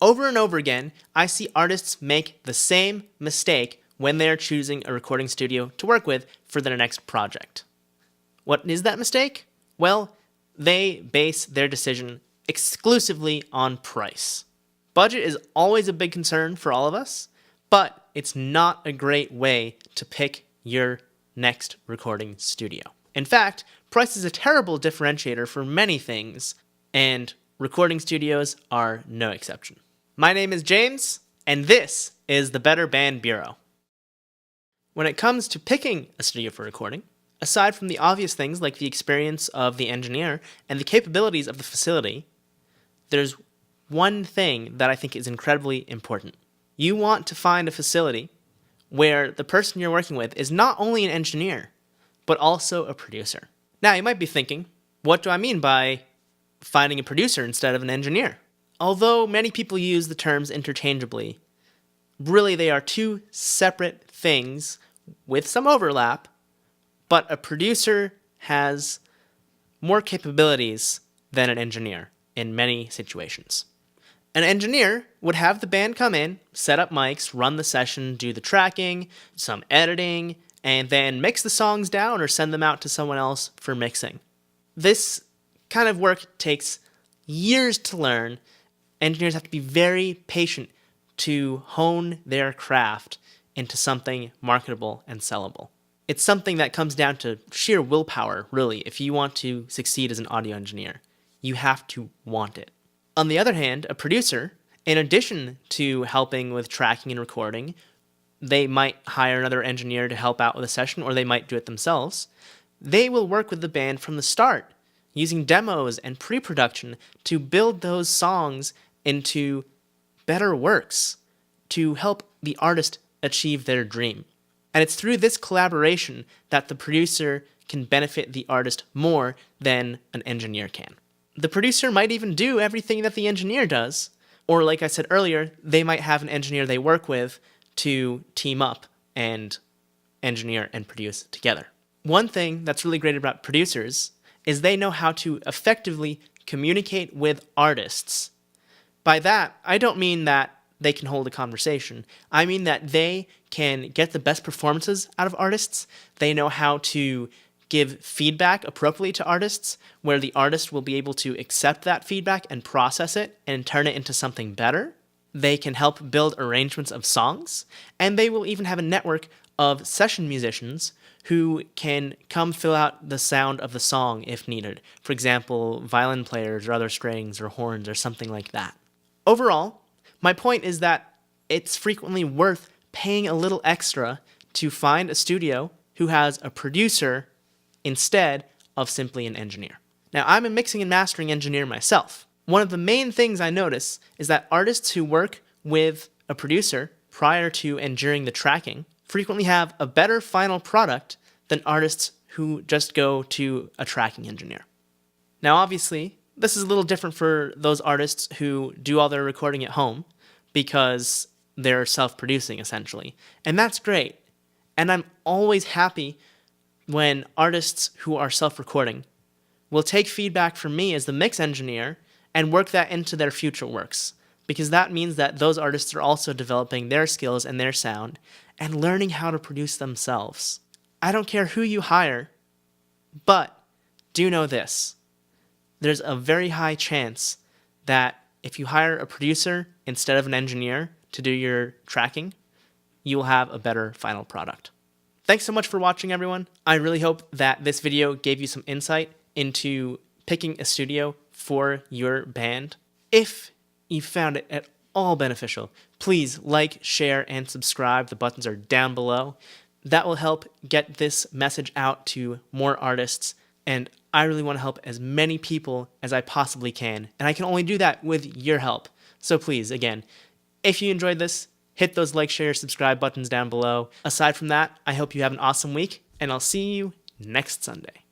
Over and over again, I see artists make the same mistake when they're choosing a recording studio to work with for their next project. What is that mistake? Well, they base their decision exclusively on price. Budget is always a big concern for all of us, but it's not a great way to pick your next recording studio. In fact, price is a terrible differentiator for many things, and recording studios are no exception. My name is James, and this is the Better Band Bureau. When it comes to picking a studio for recording, aside from the obvious things like the experience of the engineer and the capabilities of the facility, there's one thing that I think is incredibly important. You want to find a facility where the person you're working with is not only an engineer, but also a producer. Now, you might be thinking, what do I mean by finding a producer instead of an engineer? Although many people use the terms interchangeably, really they are two separate things with some overlap, but a producer has more capabilities than an engineer in many situations. An engineer would have the band come in, set up mics, run the session, do the tracking, some editing, and then mix the songs down or send them out to someone else for mixing. This kind of work takes years to learn. Engineers have to be very patient to hone their craft into something marketable and sellable. It's something that comes down to sheer willpower, really, if you want to succeed as an audio engineer. You have to want it. On the other hand, a producer, in addition to helping with tracking and recording, they might hire another engineer to help out with a session, or they might do it themselves. They will work with the band from the start, using demos and pre-production to build those songs into better works, to help the artist achieve their dream. And it's through this collaboration that the producer can benefit the artist more than an engineer can. The producer might even do everything that the engineer does, or like I said earlier, they might have an engineer they work with to team up and engineer and produce together. One thing that's really great about producers is they know how to effectively communicate with artists. By that, I don't mean that they can hold a conversation. I mean that they can get the best performances out of artists. They know how to give feedback appropriately to artists, where the artist will be able to accept that feedback and process it and turn it into something better. They can help build arrangements of songs, and they will even have a network of session musicians who can come fill out the sound of the song if needed. For example, violin players or other strings or horns or something like that. Overall, my point is that it's frequently worth paying a little extra to find a studio who has a producer instead of simply an engineer. Now, I'm a mixing and mastering engineer myself. One of the main things I notice is that artists who work with a producer prior to and during the tracking frequently have a better final product than artists who just go to a tracking engineer. Now, obviously, this is a little different for those artists who do all their recording at home because they're self-producing, essentially. And that's great. And I'm always happy when artists who are self-recording will take feedback from me as the mix engineer and work that into their future works, because that means that those artists are also developing their skills and their sound and learning how to produce themselves. I don't care who you hire, but do know this. There's a very high chance that if you hire a producer instead of an engineer to do your tracking, you will have a better final product. Thanks so much for watching, everyone. I really hope that this video gave you some insight into picking a studio for your band. If you found it at all beneficial, please like, share, and subscribe. The buttons are down below. That will help get this message out to more artists, and I really want to help as many people as I possibly can, and I can only do that with your help. So please, again, if you enjoyed this, hit those like, share, subscribe buttons down below. Aside from that, I hope you have an awesome week, and I'll see you next Sunday.